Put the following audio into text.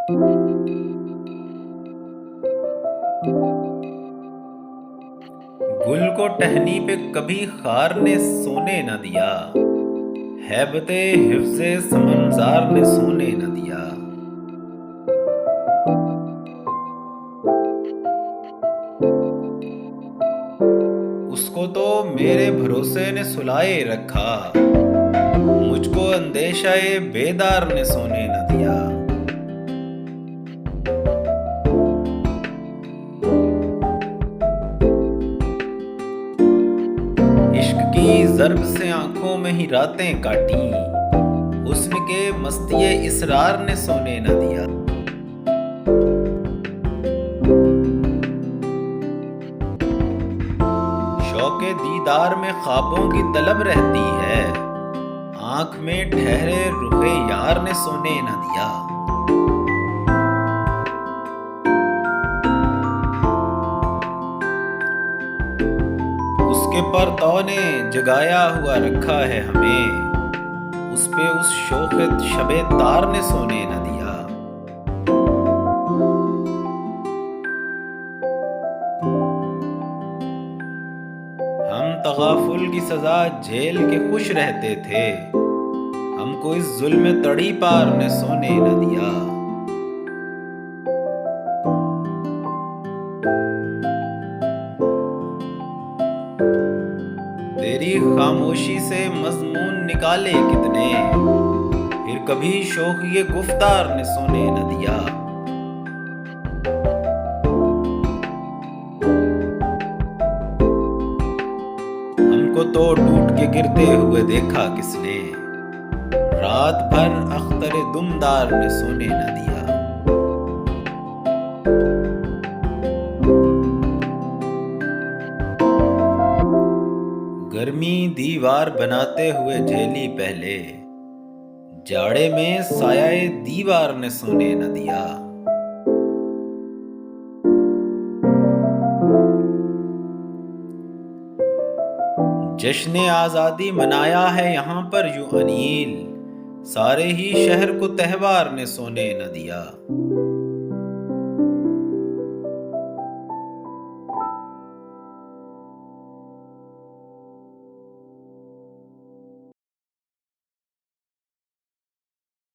गुल को टहनी पे कभी खार ने सोने न दिया, हैबते हिफ्ज़े समनज़ार ने सोने न दिया। उसको तो मेरे भरोसे ने सुलाए रखा, मुझको अंदेशाए बेदार ने सोने न दिया। इश्क की ज़र्ब से आंखों में ही रातें काटी, हुस्न के मस्तिए इसरार ने सोने न दिया। शौके दीदार में ख्वाबों की तलब रहती है, आंख में ठहरे रुखे यार ने सोने न दिया। उसके परतौ ने जगाया हुआ रखा है हमें, उस पे उस शोखे शबे तार ने सोने न दिया। हम तगाफुल की सजा झेल के खुश रहते थे, हमको इस जुल्म तड़ी पार ने सोने न दिया। तेरी खामोशी से मजमून निकाले कितने, फिर कभी शौक ये गुफ्तार ने सोने न दिया। हमको तो टूट के गिरते हुए देखा किसने, रात भर अख्तर दुमदार ने सोने न दिया। गर्मी दीवार बनाते हुए झेली पहले, जाड़े में सायाए दीवार ने सोने न दिया। जश्न आजादी मनाया है यहाँ पर यूं अनील, सारे ही शहर को तहवार ने सोने न दिया।